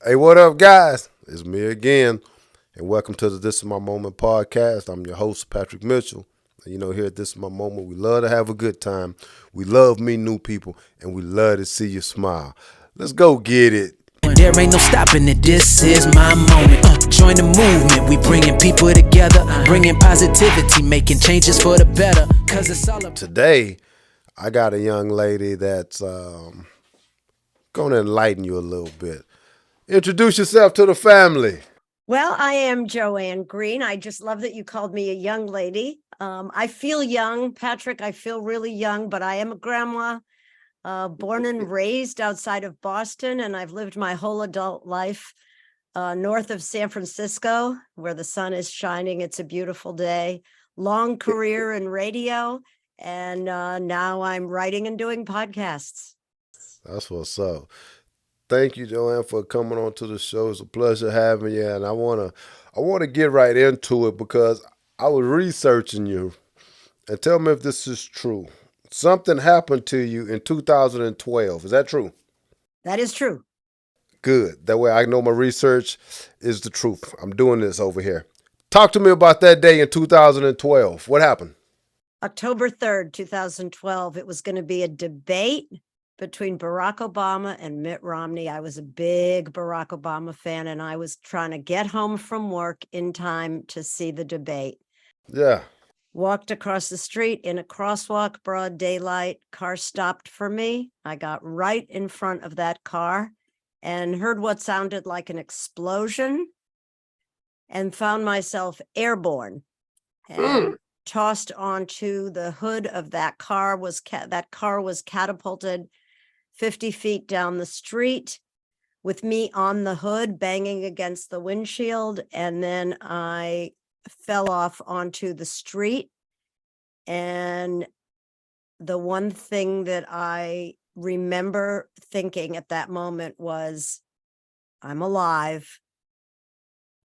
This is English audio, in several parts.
Hey, what up, guys? It's me again, and welcome to the This Is My Moment podcast. I'm your host, Patrick Mitchell. And here at This Is My Moment, we love to have a good time. We love meeting new people, and we love to see you smile. Let's go get it. There ain't no stopping it, this is my moment. Join the movement, we bringing people together, bringing positivity, making changes for the better. Cause it's all about. Today, I got a young lady that's going to enlighten you a little bit. Introduce yourself to the family. Well, I am Joanne Greene. I just love that you called me a young lady. I feel young, Patrick. I feel really young, but I am a grandma, born and raised outside of Boston, and I've lived my whole adult life north of San Francisco, where the sun is shining. It's a beautiful day. Long career in radio, and now I'm writing and doing podcasts. That's what's up. Thank you, Joanne, for coming on to the show. It's a pleasure having you, and I wanna get right into it because I was researching you. And tell me if this is true. Something happened to you in 2012. Is that true? That is true. Good. That way I know my research is the truth. I'm doing this over here. Talk to me about that day in 2012. What happened? October 3rd, 2012, it was going to be a debate between Barack Obama and Mitt Romney. I was a big Barack Obama fan, and I was trying to get home from work in time to see the debate. Yeah. Walked across the street in a crosswalk, broad daylight. Car stopped for me. I got right in front of that car and heard what sounded like an explosion and found myself airborne and tossed onto the hood of that car. That car was catapulted 50 feet down the street with me on the hood banging against the windshield. And then I fell off onto the street. And the one thing that I remember thinking at that moment was, I'm alive.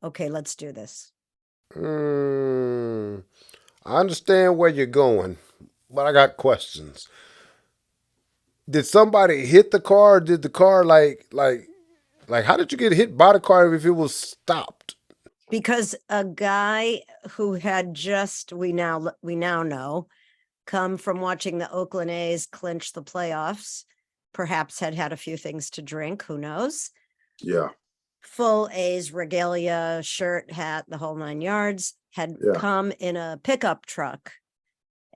Okay, let's do this. I understand where you're going, but I got questions. Did somebody hit the car? Did the car like how did you get hit by the car if it was stopped? Because a guy who had just, we now know, come from watching the Oakland A's clinch the playoffs, perhaps had a few things to drink, who knows? Yeah. Full A's regalia, shirt, hat, the whole 9 yards, had come in a pickup truck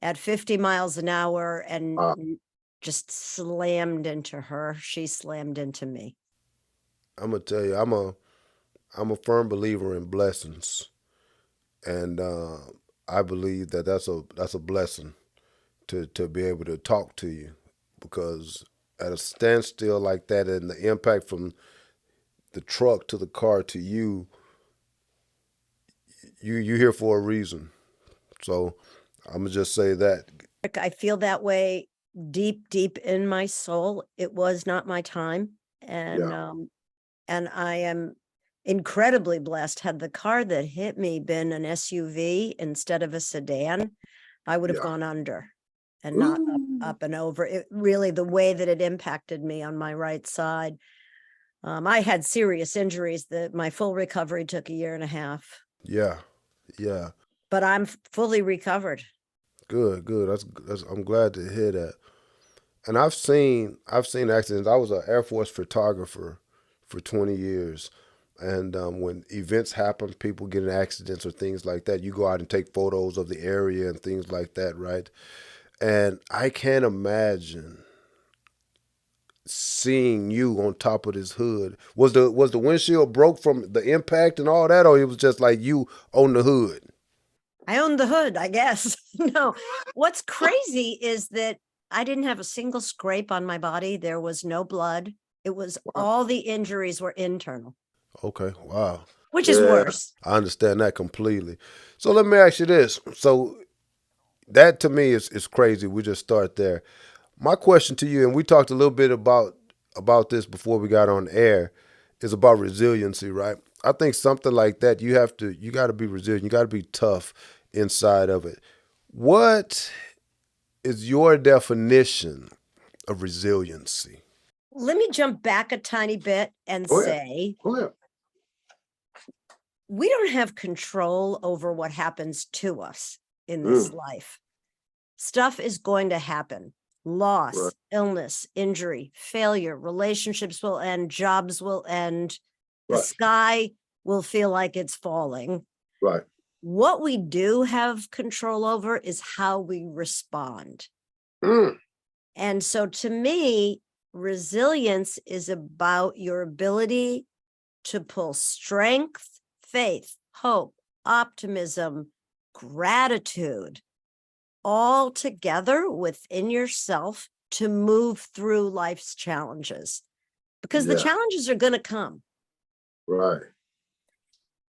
at 50 miles an hour and just slammed into her. She slammed into me. I'm gonna tell you, I'm a firm believer in blessings, and I believe that that's a blessing to be able to talk to you, because at a standstill like that and the impact from the truck to the car to you here for a reason. So I'm gonna just say that. I feel that way deep in my soul. It was not my time, and I am incredibly blessed. Had the car that hit me been an SUV instead of a sedan, I would have gone under and not up and over. It really, the way that it impacted me on my right side. I had serious injuries that my full recovery took 1.5 years. Yeah, yeah. But I'm fully recovered. Good. That's I'm glad to hear that. And I've seen accidents. I was an Air Force photographer for 20 years. And when events happen, people get in accidents or things like that, you go out and take photos of the area and things like that, right? And I can't imagine seeing you on top of this hood. Was the windshield broke from the impact and all that, or it was just like you on the hood? I owned the hood, I guess. No, what's crazy is that I didn't have a single scrape on my body. There was no blood. It was all the injuries were internal. Okay, wow. Which is worse. I understand that completely. So let me ask you this. So that to me is crazy. We just start there. My question to you, and we talked a little bit about this before we got on air, is about resiliency, right? I think something like that, you got to be resilient. You got to be tough inside of it. What is your definition of resiliency? let me jump back a tiny bit and Go ahead. say, Go ahead. we don't have control over what happens to us in this life. Stuff is going to happen. Loss, Right. illness, injury, failure, relationships will end, jobs will end, the Right. sky will feel like it's falling. Right. What we do have control over is how we respond. Mm. And so to me, resilience is about your ability to pull strength, faith, hope, optimism, gratitude all together within yourself to move through life's challenges, because the Yeah. challenges are going to come. Right.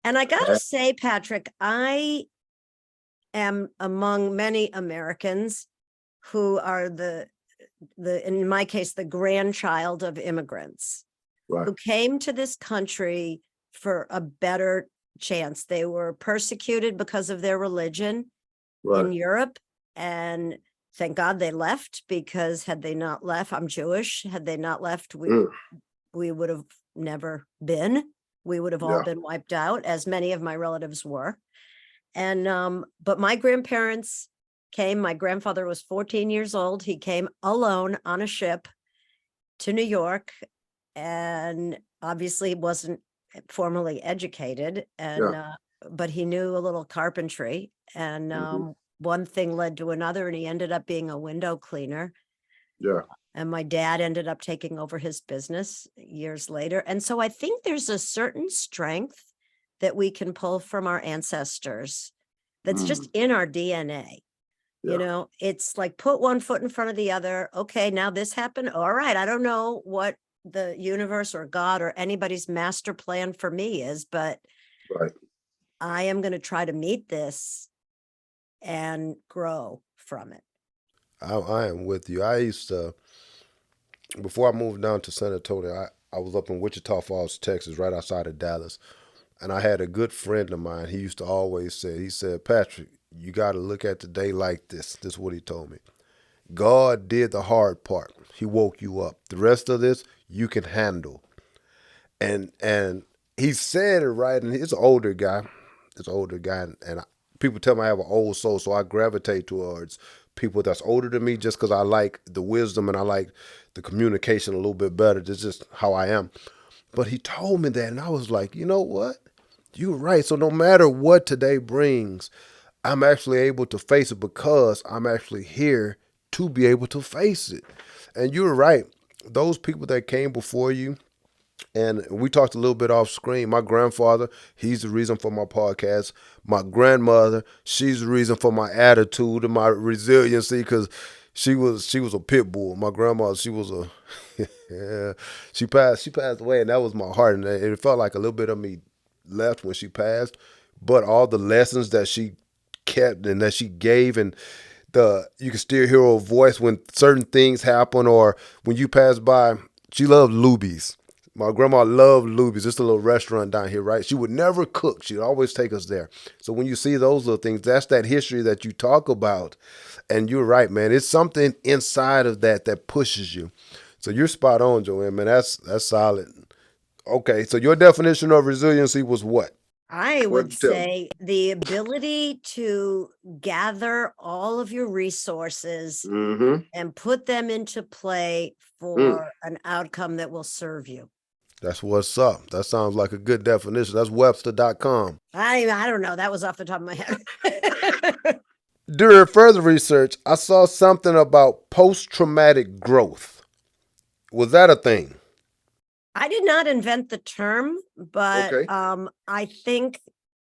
And I got to say, Patrick, I am among many Americans who are in my case, the grandchild of immigrants Right. who came to this country for a better chance. They were persecuted because of their religion Right. in Europe. And thank God they left, because had they not left, I'm Jewish, had they not left, we would have never been. We would have all Yeah. been wiped out, as many of my relatives were. And but my grandparents came. My grandfather was 14 years old. He came alone on a ship to New York, and obviously wasn't formally educated, and Yeah. but he knew a little carpentry, and one thing led to another, and he ended up being a window cleaner. Yeah. And my dad ended up taking over his business years later. And so I think there's a certain strength that we can pull from our ancestors that's just in our DNA. Yeah. You know, it's like put one foot in front of the other. Okay, now this happened. All right. I don't know what the universe or God or anybody's master plan for me is, but Right. I am going to try to meet this and grow from it. I am with you. I used to, before I moved down to San Antonio, I was up in Wichita Falls, Texas, right outside of Dallas. And I had a good friend of mine. He used to always say, he said, Patrick, you got to look at the day like this. This is what he told me. God did the hard part. He woke you up. The rest of this, you can handle. And he said it right, and he's an older guy. It's an older guy, and people tell me I have an old soul, so I gravitate towards people that's older than me just because I like the wisdom and I like the communication a little bit better. That's just how I am. But he told me that, and I was like, you know what? You're right. So no matter what today brings, I'm actually able to face it because I'm actually here to be able to face it. And you're right. Those people that came before you, and we talked a little bit off screen. My grandfather, he's the reason for my podcast. My grandmother, she's the reason for my attitude and my resiliency because she was a pit bull. My grandma, she was a yeah. She passed away, and that was my heart, and it felt like a little bit of me left when she passed. But all the lessons that she kept and that she gave, and you can still hear her voice when certain things happen or when you pass by. She loved Luby's. My grandma loved Luby's. It's a little restaurant down here, right? She would never cook. She'd always take us there. So when you see those little things, that's that history that you talk about. And you're right, man. It's something inside of that pushes you. So you're spot on, Joanne, man. That's solid. Okay, so your definition of resiliency was what? I What would tell me? say the ability to gather all of your resources Mm-hmm. and put them into play for an outcome that will serve you. That's what's up. That sounds like a good definition. That's Webster.com. I don't know. That was off the top of my head. During further research, I saw something about post-traumatic growth. Was that a thing? I did not invent the term, but Okay. I think,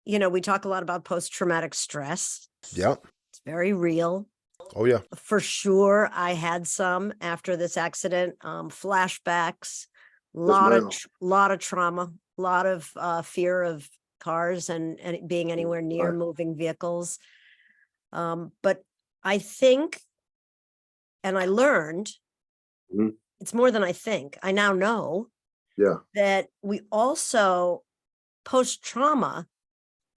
we talk a lot about post-traumatic stress. Yeah. It's very real. Oh, yeah. For sure, I had some after this accident, flashbacks, lot of trauma, lot of fear of cars and being anywhere near Right. moving vehicles. But I think, and I learned, Mhm. it's more than I think. I now know Yeah. that we also, post-trauma,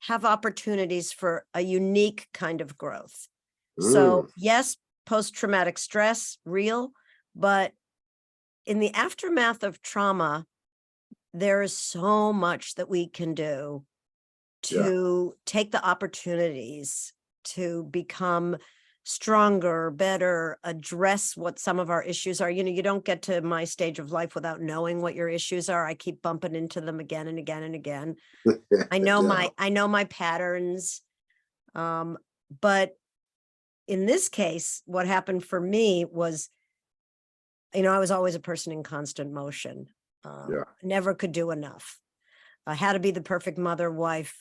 have opportunities for a unique kind of growth. So yes, post-traumatic stress, real, but in the aftermath of trauma, there is so much that we can do Yeah. to take the opportunities to become stronger, better, address what some of our issues are. You don't get to my stage of life without knowing what your issues are. I keep bumping into them again and again and again. I know my patterns. But in this case, what happened for me was, I was always a person in constant motion. Yeah. Never could do enough. I had to be the perfect mother, wife,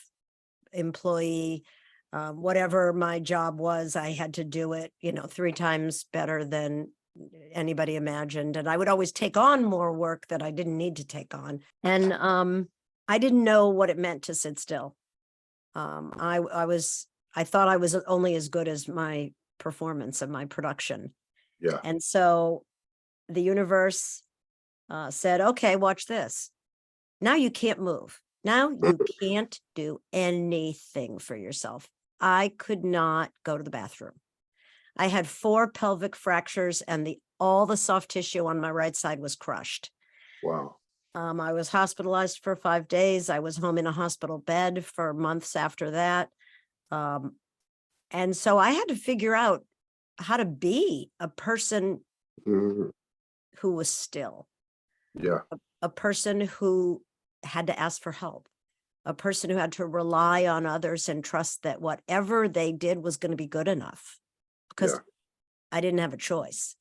employee, whatever my job was, I had to do it, 3 times better than anybody imagined. And I would always take on more work that I didn't need to take on. And I didn't know what it meant to sit still. I thought I was only as good as my performance and my production. Yeah. And so the universe said, okay, watch this. Now you can't move. Now you can't do anything for yourself. I could not go to the bathroom. I had 4 pelvic fractures and all the soft tissue on my right side was crushed. Wow. I was hospitalized for 5 days. I was home in a hospital bed for months after that. And so I had to figure out how to be a person Mhm. who was still, Yeah. a person who had to ask for help, a person who had to rely on others and trust that whatever they did was going to be good enough, because Yeah. I didn't have a choice.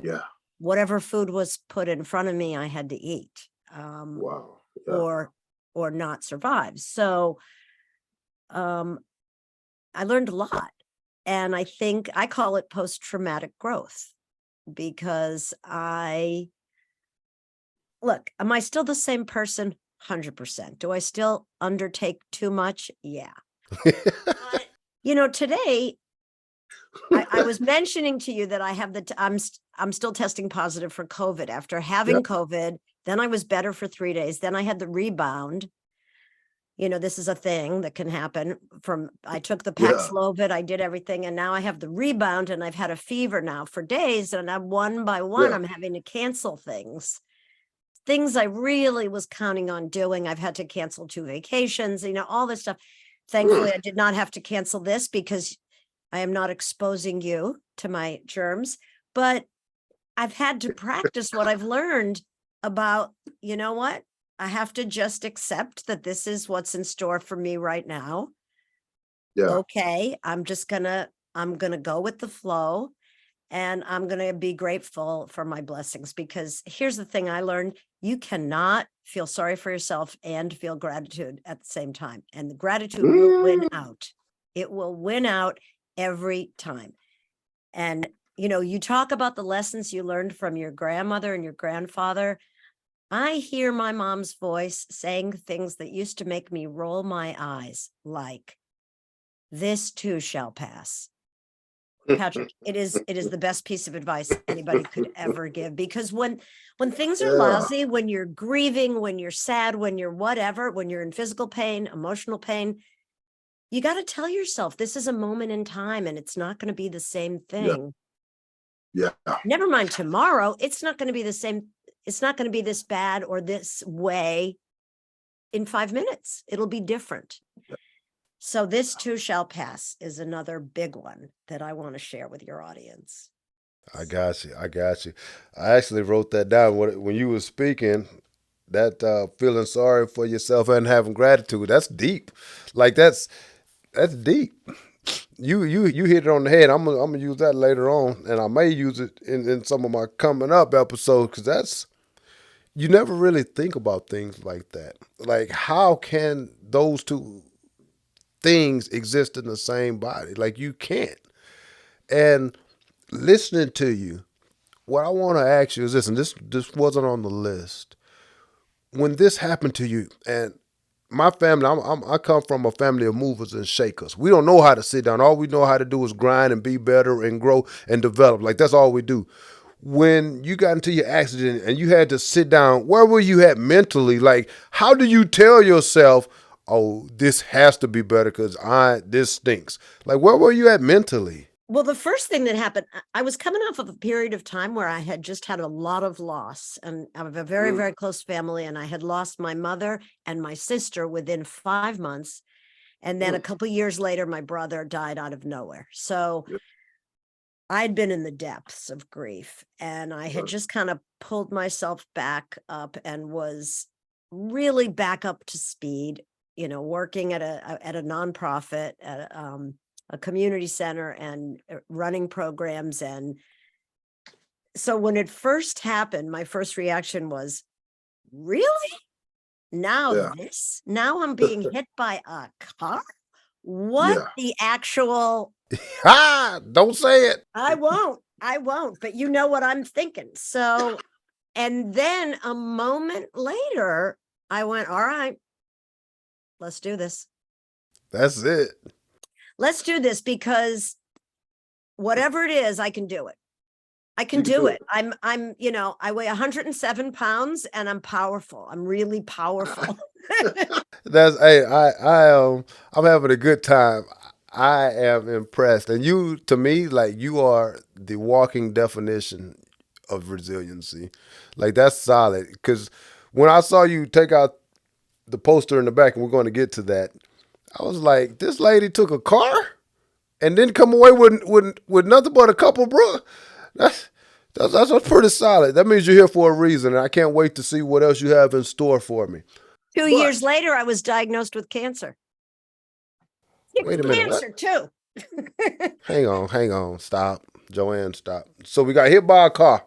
Yeah. Whatever food was put in front of me, I had to eat, Wow. Yeah. or not survive. So I learned a lot. And I think I call it post-traumatic growth, because look, am I still the same person? 100%. Do I still undertake too much? Yeah. But, today I was mentioning to you that I have I'm still testing positive for COVID after having Yeah. COVID. Then I was better for 3 days. Then I had the rebound. This is a thing that can happen I took the Yeah. Paxlovid, I did everything, and now I have the rebound, and I've had a fever now for days, and I'm one by one, Yeah. I'm having to cancel things I really was counting on doing. I've had to cancel 2 vacations, all this stuff. Thankfully, I did not have to cancel this because I am not exposing you to my germs, but I've had to practice what I've learned about, what? I have to just accept that this is what's in store for me right now. Yeah. Okay, I'm gonna go with the flow, and I'm gonna be grateful for my blessings, because here's the thing I learned: you cannot feel sorry for yourself and feel gratitude at the same time. And the gratitude will win out. It will win out every time. And you talk about the lessons you learned from your grandmother and your grandfather. I hear my mom's voice saying things that used to make me roll my eyes, like, this too shall pass. Patrick, it is the best piece of advice anybody could ever give, because when things are Yeah. lousy, when you're grieving, when you're sad, when you're whatever, when you're in physical pain, emotional pain, you got to tell yourself this is a moment in time and it's not going to be the same thing. Yeah. Never mind tomorrow. It's not going to be the same. It's not going to be this bad or this way in 5 minutes. It'll be different. So this too shall pass is another big one that I want to share with your audience. I got you. I actually wrote that down when you were speaking. That feeling sorry for yourself and having gratitude. That's deep. Like that's deep. You hit it on the head. I'm gonna use that later on, and I may use it in some of my coming up episodes, because you never really think about things like that. Like, how can those two things exist in the same body? Like, you can't. And listening to you, what I want to ask you is this, and this wasn't on the list. When this happened to you, and my family, I come from a family of movers and shakers. We don't know how to sit down. All we know how to do is grind and be better and grow and develop. Like, that's all we do. When you got into your accident and you had to sit down, where were you at mentally? Like, how do you tell yourself, oh, this has to be better because this stinks? Like, where were you at mentally? Well, the first thing that happened, I was coming off of a period of time where I had just had a lot of loss, and I have a very, very close family, and I had lost my mother and my sister within 5 months. And then a couple years later, my brother died out of nowhere. So Yeah. I'd been in the depths of grief, and I had just kind of pulled myself back up and was really back up to speed, working at a nonprofit, at a community center, and running programs. And so when it first happened, my first reaction was, really? Now Yeah. now I'm being hit by a car? What Yeah. the actual? Don't say it. I won't, but you know what I'm thinking. So, and then a moment later, I went, all right, let's do this. That's it. Let's do this, because whatever it is, I can do it. I can You can do do it. I weigh 107 pounds and I'm powerful. I'm really powerful. That's hey, I'm having a good time. I am impressed. And you, to me, like you are the walking definition of resiliency. Like that's solid. Because when I saw you take out the poster in the back, and we're going to get to that, I was like, this lady took a car and didn't come away with nothing but a couple, bro. That's that's pretty solid. That means you're here for a reason, and I can't wait to see what else you have in store for me. 2 years later, I was diagnosed with cancer. Wait a minute, what? Cancer too. Hang on, stop, Joanne, stop. So we got hit by a car,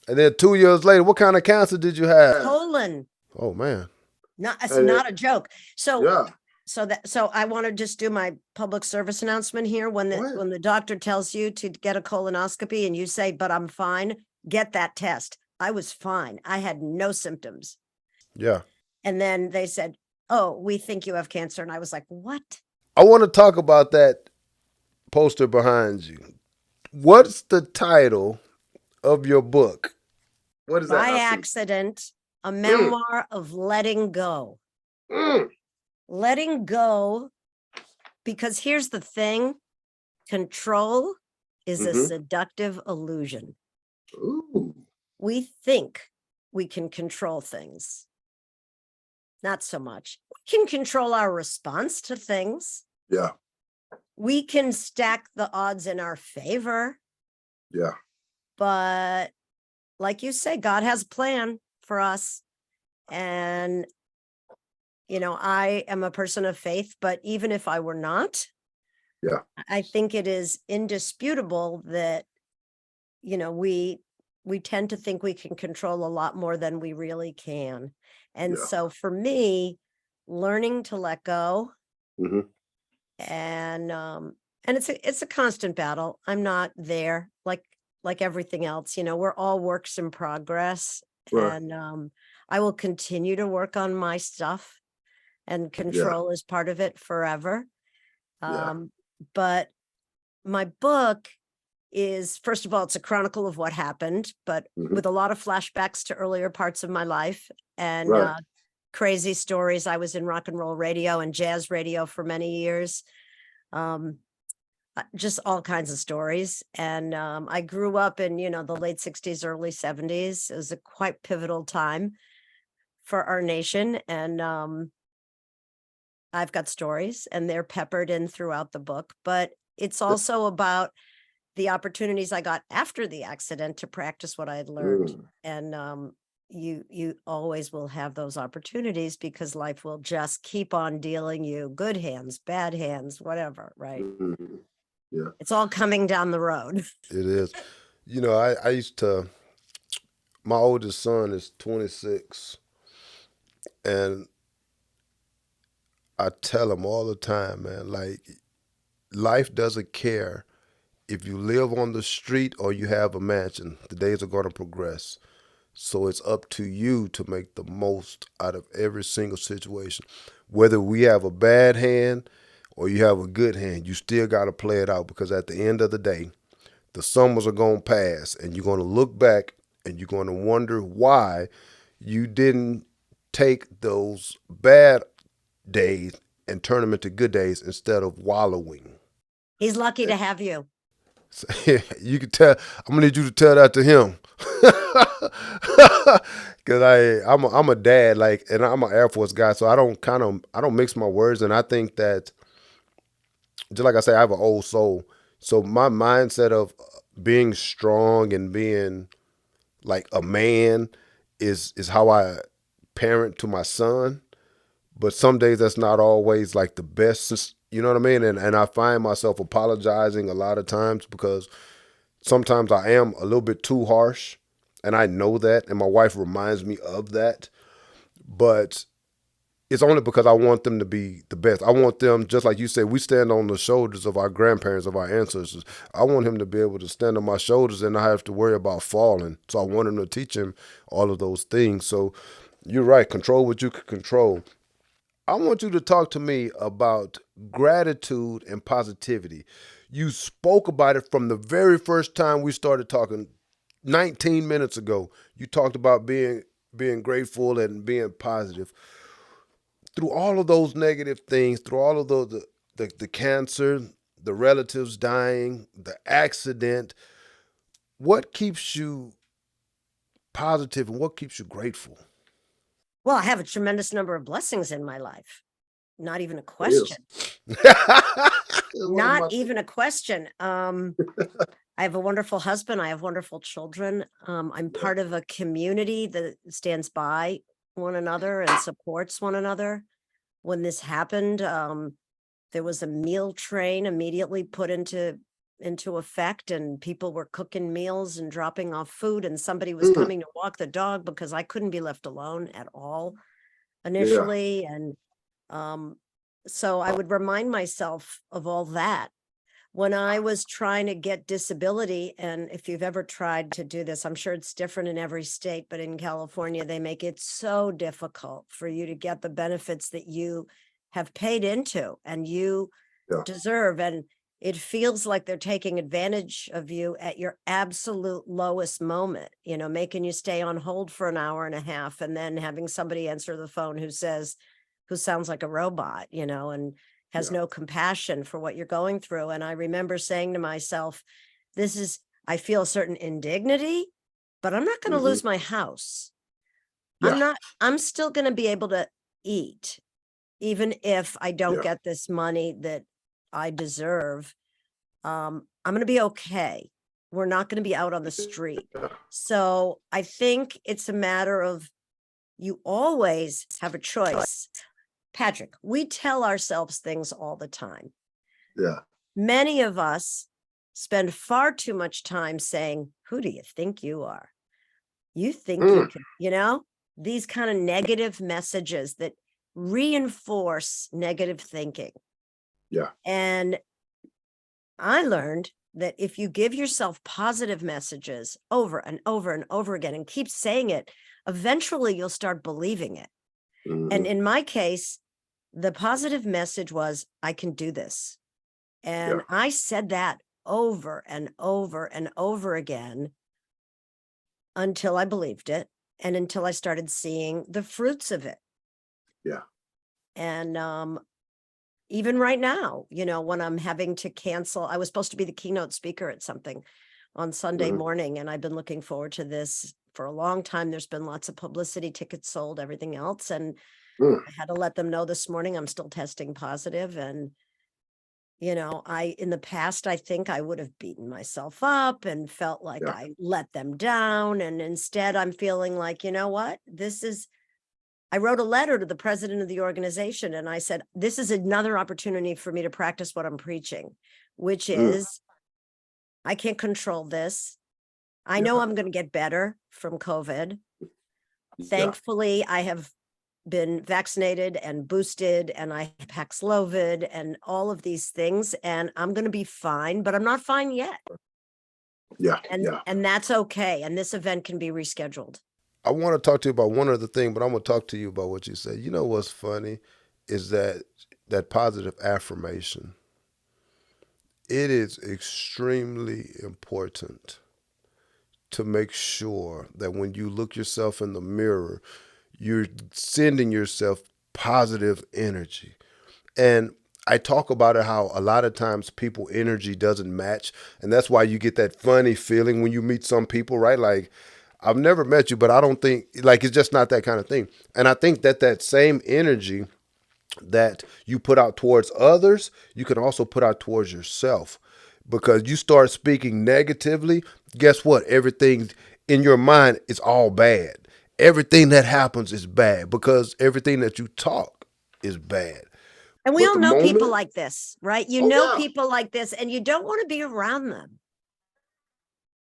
and then 2 years later, what kind of cancer did you have? Colon. Oh man, It's not a joke. So Yeah. so I want to just do my public service announcement here. When the doctor tells you to get a colonoscopy and you say, but I'm fine, get that test. I was fine. I had no symptoms. yeah. And then they said, oh, we think you have cancer. And I was like, what? I want to talk about that poster behind you. What's the title of your book? What is that? By accident, a memoir of letting go. Letting go, because here's the thing, control is a seductive illusion. Ooh. We think we can control things. Not so much. We can control our response to things. Yeah. We can stack the odds in our favor. Yeah. But like you say, God has a plan for us. And I am a person of faith, but even if I were not, Yeah. I think it is indisputable that, we tend to think we can control a lot more than we really can. And Yeah. so for me, learning to let go, Mm-hmm. and it's a constant battle. I'm not there like everything else. We're all works in progress. Right. And I will continue to work on my stuff. And control is part of it forever. But my book is, first of all, it's a chronicle of what happened, but with a lot of flashbacks to earlier parts of my life and crazy stories. I was in rock and roll radio and jazz radio for many years. Just all kinds of stories. And I grew up in, the late 60s, early 70s. It was a quite pivotal time for our nation. And I've got stories and they're peppered in throughout the book, but it's also about the opportunities I got after the accident to practice what I had learned. And you always will have those opportunities because life will just keep on dealing you good hands, bad hands, whatever, right? Yeah. It's all coming down the road. It is. I used to, my oldest son is 26, and I tell him all the time, man, like, life doesn't care if you live on the street or you have a mansion. The days are going to progress. So it's up to you to make the most out of every single situation. Whether we have a bad hand or you have a good hand, you still got to play it out, because at the end of the day, the summers are going to pass and you're going to look back and you're going to wonder why you didn't take those bad days and turn them into good days instead of wallowing. He's lucky to have you. You can tell. I'm gonna need you to tell that to him, because I'm a dad, like, and I'm an Air Force guy, so I don't mix my words, and I think that, just like I say, I have an old soul, so my mindset of being strong and being like a man is how I parent to my son. But some days that's not always like the best, you know what I mean? And I find myself apologizing a lot of times because sometimes I am a little bit too harsh, and I know that, and my wife reminds me of that. But it's only because I want them to be the best. I want them, just like you said, we stand on the shoulders of our grandparents, of our ancestors. I want him to be able to stand on my shoulders and not have to worry about falling. So I want him to teach him all of those things. So you're right. Control what you can control. I want you to talk to me about gratitude and positivity. You spoke about it from the very first time we started talking 19 minutes ago. You talked about being grateful and being positive. Through all of those negative things, through all of those the cancer, the relatives dying, the accident, what keeps you positive and what keeps you grateful? Well, I have a tremendous number of blessings in my life. Not even a It is. question. It's one of Not my even a question. I have a wonderful husband. I have wonderful children. I'm yeah. part of a community that stands by one another and supports one another. When this happened, there was a meal train immediately put into effect, and people were cooking meals and dropping off food, and somebody was Mm, coming to walk the dog because I couldn't be left alone at all yeah. initially. And so I would remind myself of all that when I was trying to get disability. And if you've ever tried to do this, I'm sure it's different in every state, but in California, they make it so difficult for you to get the benefits that you have paid into and you Yeah. deserve. And it feels like they're taking advantage of you at your absolute lowest moment, making you stay on hold for an hour and a half and then having somebody answer the phone who sounds like a robot, and has Yeah. no compassion for what you're going through. And I remember saying to myself, I feel a certain indignity, but I'm not going to Hmm. lose my house. Yeah. I'm still going to be able to eat, even if I don't Yeah. get this money that I deserve. I'm going to be okay. We're not going to be out on the street. Yeah. So I think it's a matter of you always have a choice. Patrick, we tell ourselves things all the time. Yeah. Many of us spend far too much time saying, who do you think you are? You think you Mm, can, these kind of negative messages that reinforce negative thinking. yeah. And I learned that if you give yourself positive messages over and over and over again and keep saying it, eventually you'll start believing it. And Hmm. in my case, the positive message was, I can do this. And Yeah. I said that over and over and over again until I believed it and until I started seeing the fruits of it. Yeah. And even right now, when I'm having to cancel, I was supposed to be the keynote speaker at something on Sunday Hmm. morning, and I've been looking forward to this for a long time. There's been lots of publicity, tickets sold, everything else. And Mm, I had to let them know this morning I'm still testing positive. And in the past, I think I would have beaten myself up and felt like yeah. I let them down. And instead, I'm feeling like, what? I wrote a letter to the president of the organization and I said, this is another opportunity for me to practice what I'm preaching, which Mm, is I can't control this. I know yeah. I'm going to get better from COVID. Yeah. Thankfully, I have been vaccinated and boosted and I have Paxlovid and all of these things, and I'm going to be fine, but I'm not fine yet. Yeah. And Yeah. and that's okay. And this event can be rescheduled. I want to talk to you about one other thing, but I'm going to talk to you about what you said. You know what's funny is that positive affirmation. It is extremely important to make sure that when you look yourself in the mirror, you're sending yourself positive energy. And I talk about it how a lot of times people energy doesn't match, and that's why you get that funny feeling when you meet some people, right? Like I've never met you, but I don't think like it's just not that kind of thing. And I think that that same energy that you put out towards others, you can also put out towards yourself. Because you start speaking negatively, guess what? Everything in your mind is all bad. Everything that happens is bad because everything that you talk is bad. And we But all the know people moment, like this, right? You Oh, know yeah. people like this, and you don't want to be around them.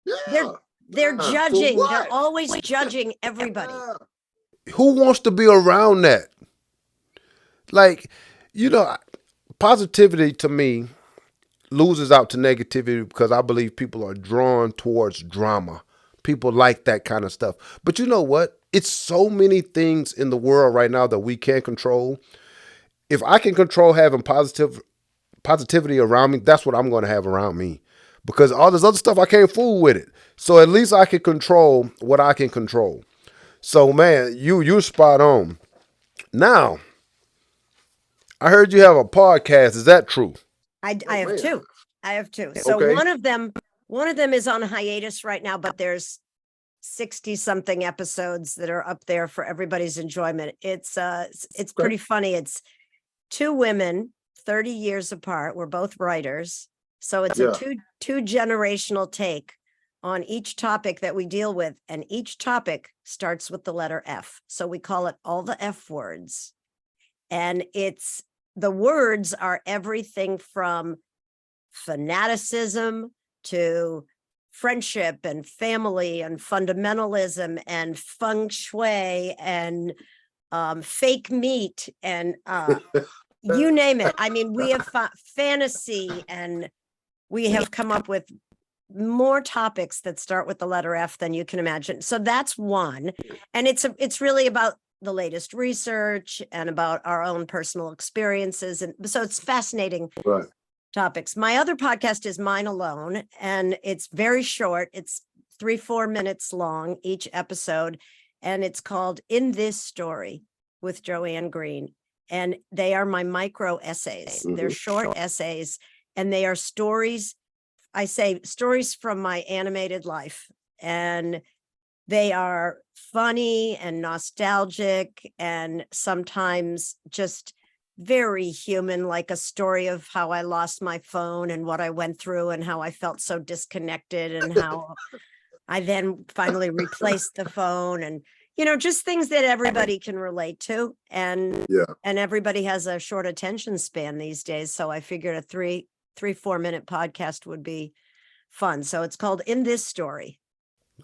They're Yeah. they're For judging. They're what? always judging everybody. Yeah. who wants to be around that? Like, you know, positivity to me loses out to negativity because I believe people are drawn towards drama. People like that kind of stuff. But you know what? It's so many things in the world right now that we can't control. If I can control having positivity around me, that's what I'm going to have around me. Because all this other stuff I can't fool with it. So at least I can control what I can control. So man, you're spot on. Now, I heard you have a podcast. Is that true? I Oh, have man. two. I have two. So Okay. one of them is on hiatus right now, but there's 60 something episodes that are up there for everybody's enjoyment. It's pretty funny. It's two women, 30 years apart. We're both writers. So it's a Yeah. two generational take on each topic that we deal with. And each topic starts with the letter F. So we call it all the F words. And the words are everything from fanaticism to friendship and family and fundamentalism and feng shui and fake meat and you name it. I mean, we have fantasy, and we have come up with more topics that start with the letter F than you can imagine. So that's one. And it's really about the latest research and about our own personal experiences. And so it's fascinating Right. topics. My other podcast is Mine Alone, and it's very short. It's 3-4 minutes long each episode, and it's called In This Story with Joanne Greene. And they are my micro essays. They're short essays, and they are stories. I say stories from my animated life, and they are funny and nostalgic and sometimes just very human, like a story of how I lost my phone and what I went through and how I felt so disconnected and how I then finally replaced the phone, and just things that everybody can relate to. And Yeah. everybody has a short attention span these days. So I figured a 4 minute podcast would be fun. So it's called In This Story.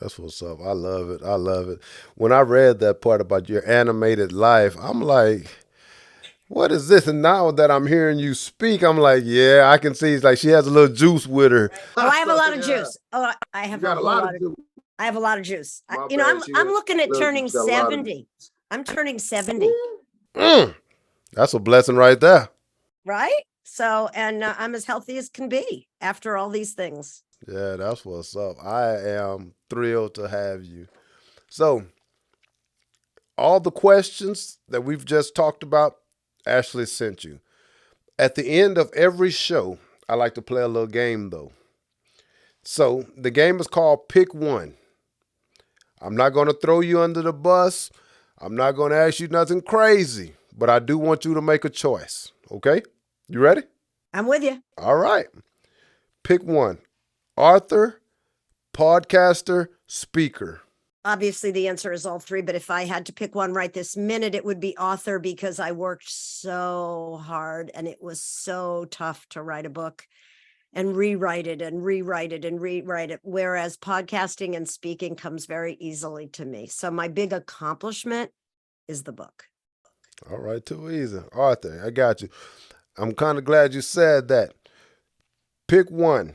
That's what's up. I love it. I love it. When I read that part about your animated life, I'm like, what is this? And now that I'm hearing you speak, I'm like, yeah, I can see. It's like she has a little juice with her. Oh, I have a lot of Yeah. juice. Oh, I have You got a a whole lot lot of of juice. I have a lot of juice. My I'm bad, I'm looking at Look, turning you got a lot of 70. I'm turning 70, That's a blessing right there. right? So, and I'm as healthy as can be after all these things. Yeah, that's what's up. I am thrilled to have you. So, all the questions that we've just talked about, Ashley sent you. At the end of every show, I like to play a little game though. So, the game is called Pick One. I'm not going to throw you under the bus. I'm not going to ask you nothing crazy, but I do want you to make a choice. Okay? You ready? I'm with you. All right. Pick one. Author, podcaster, speaker. Obviously, the answer is all three, but if I had to pick one right this minute, it would be author, because I worked so hard and it was so tough to write a book and rewrite it and rewrite it and rewrite it. Whereas podcasting and speaking comes very easily to me. So my big accomplishment is the book. All right, too easy. Arthur, I got you. I'm kind of glad you said that. Pick one.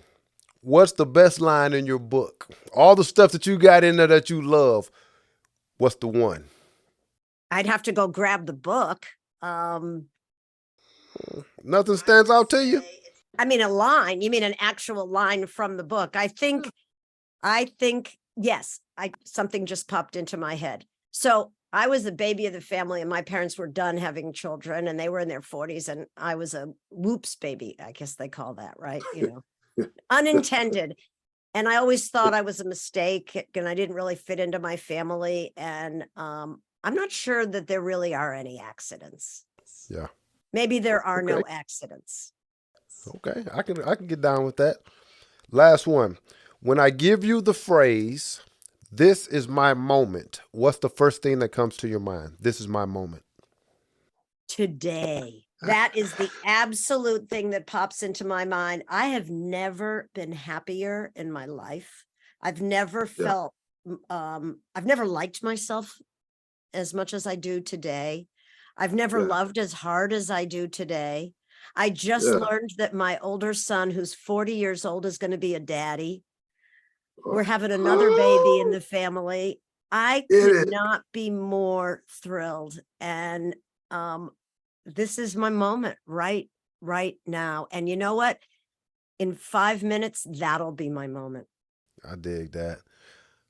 What's the best line in your book? All the stuff that you got in there that you love, what's the one? I'd have to go grab the book. Nothing stands out to you? I mean, a line. You mean an actual line from the book? I think, yes, something just popped into my head. So I was the baby of the family, and my parents were done having children, and they were in their 40s, and I was a whoops baby. I guess they call that, right? Unintended. And I always thought I was a mistake, and I didn't really fit into my family. And I'm not sure that there really are any accidents. Yeah. Maybe there are no accidents. Okay, I can get down with that. Last one. When I give you the phrase, "This is my moment," what's the first thing that comes to your mind? This is my moment. Today. That is the absolute thing that pops into my mind. I have never been happier in my life. I've never felt, I've never liked myself as much as I do today. I've never loved as hard as I do today. I just learned that my older son, who's 40 years old, is going to be a daddy. We're having another baby in the family. I could not be more thrilled. And this is my moment right now. And you know what? In 5 minutes, that'll be my moment. I dig that.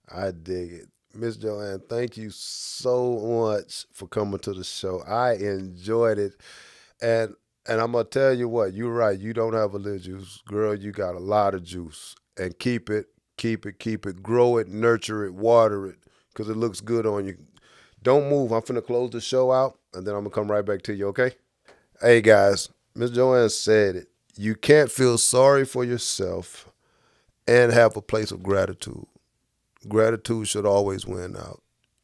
I dig it. Miss Joanne, thank you so much for coming to the show. I enjoyed it. And I'm going to tell you what, you're right. You don't have a little juice. Girl, you got a lot of juice. And keep it. Grow it, nurture it, water it, because it looks good on you. Don't move. I'm finna close the show out, and then I'm going to come right back to you, okay? Hey, guys, Miss Joanne said it. You can't feel sorry for yourself and have a place of gratitude. Gratitude should always win out.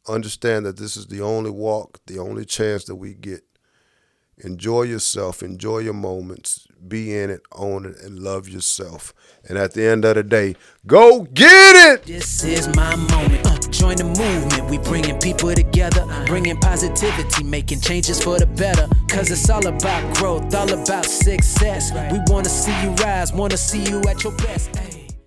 Understand that this is the only walk, the only chance that we get. Enjoy yourself, enjoy your moments, be in it, own it, and love yourself. And at the end of the day, go get it! This is my moment. Join the movement. We bringing people together, bringing positivity, making changes for the better. Cause it's all about growth, all about success. We wanna see you rise, wanna see you at your best.